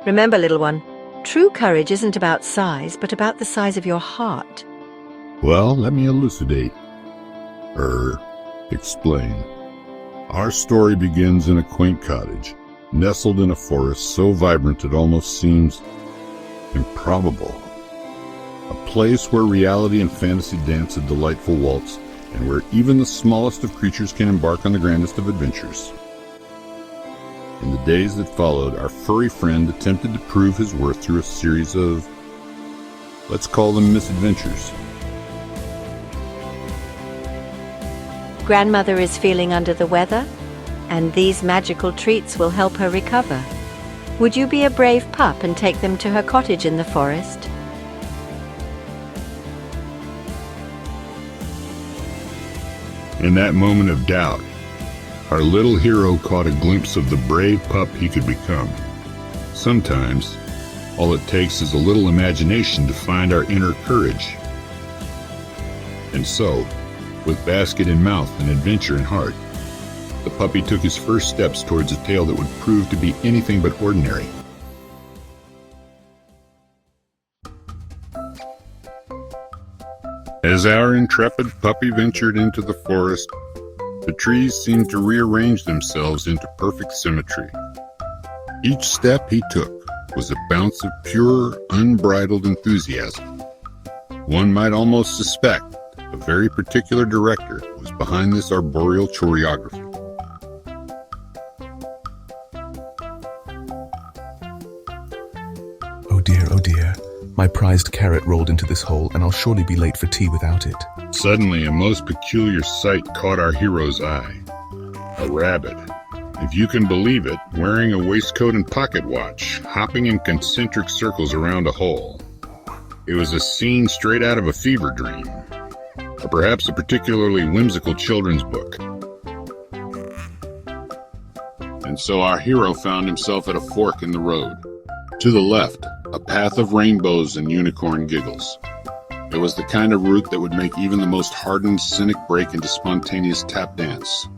Remember, little one, true courage isn't about size, but about the size of your heart. Well, let me elucidate. Explain. Our story begins in a quaint cottage, nestled in a forest so vibrant it almost seems improbable. A place where reality and fantasy dance a delightful waltz, and where even the smallest of creatures can embark on the grandest of adventures. In the days that followed, our furry friend attempted to prove his worth through a series of, let's call them misadventures. Grandmother is feeling under the weather, and these magical treats will help her recover. Would you be a brave pup and take them to her cottage in the forest? In that moment of doubt, our little hero caught a glimpse of the brave pup he could become. Sometimes, all it takes is a little imagination to find our inner courage. And so, with basket in mouth and adventure in heart, the puppy took his first steps towards a tale that would prove to be anything but ordinary. As our intrepid puppy ventured into the forest, the trees seemed to rearrange themselves into perfect symmetry. Each step he took was a bounce of pure, unbridled enthusiasm. One might almost suspect a very particular director was behind this arboreal choreography. Oh dear, my prized carrot rolled into this hole, and I'll surely be late for tea without it. Suddenly, a most peculiar sight caught our hero's eye. A rabbit, if you can believe it, wearing a waistcoat and pocket watch, hopping in concentric circles around a hole. It was a scene straight out of a fever dream, or perhaps a particularly whimsical children's book. And so our hero found himself at a fork in the road. To the left, a path of rainbows and unicorn giggles. It was the kind of route that would make even the most hardened cynic break into spontaneous tap dance.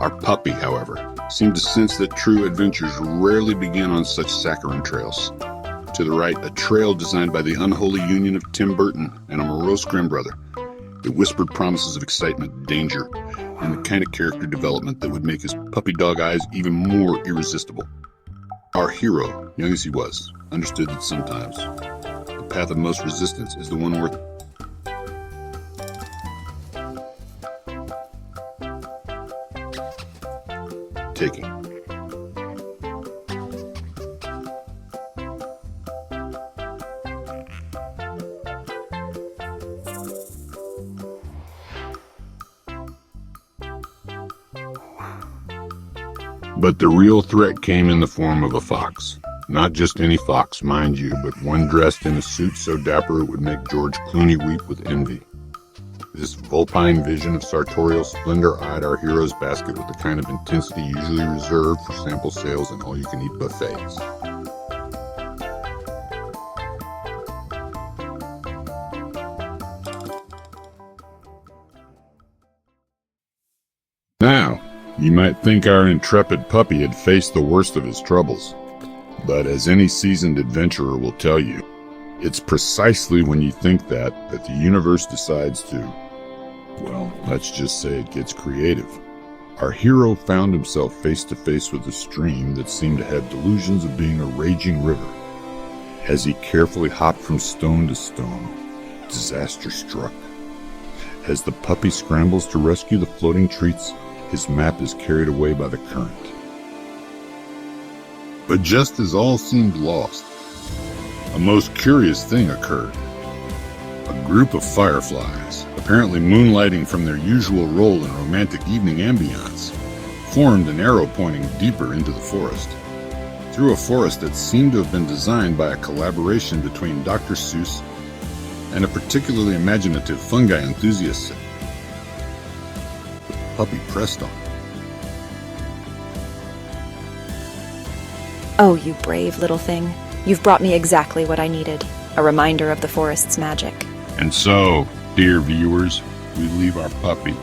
Our puppy, however, seemed to sense that true adventures rarely begin on such saccharine trails. To the right, a trail designed by the unholy union of Tim Burton and a morose grandbrother. It whispered promises of excitement, danger, and the kind of character development that would make his puppy dog eyes even more irresistible. Our hero, young as he was, understood that sometimes the path of most resistance is the one worth taking. But the real threat came in the form of a fox. Not just any fox, mind you, but one dressed in a suit so dapper it would make George Clooney weep with envy. This vulpine vision of sartorial splendor eyed our hero's basket with the kind of intensity usually reserved for sample sales and all-you-can-eat buffets. Now, you might think our intrepid puppy had faced the worst of his troubles. But as any seasoned adventurer will tell you, it's precisely when you think that the universe decides to, well, let's just say it gets creative. Our hero found himself face to face with a stream that seemed to have delusions of being a raging river. As he carefully hopped from stone to stone, disaster struck. As the puppy scrambles to rescue the floating treats, his map is carried away by the current. But just as all seemed lost, a most curious thing occurred. A group of fireflies, apparently moonlighting from their usual role in romantic evening ambience, formed an arrow pointing deeper into the forest. Through a forest that seemed to have been designed by a collaboration between Dr. Seuss and a particularly imaginative fungi enthusiast. The puppy pressed on. Oh, you brave little thing. You've brought me exactly what I needed. A reminder of the forest's magic. And so, dear viewers, we leave our puppy,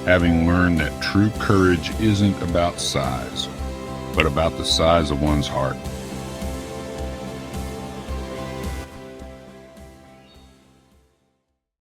having learned that true courage isn't about size, but about the size of one's heart.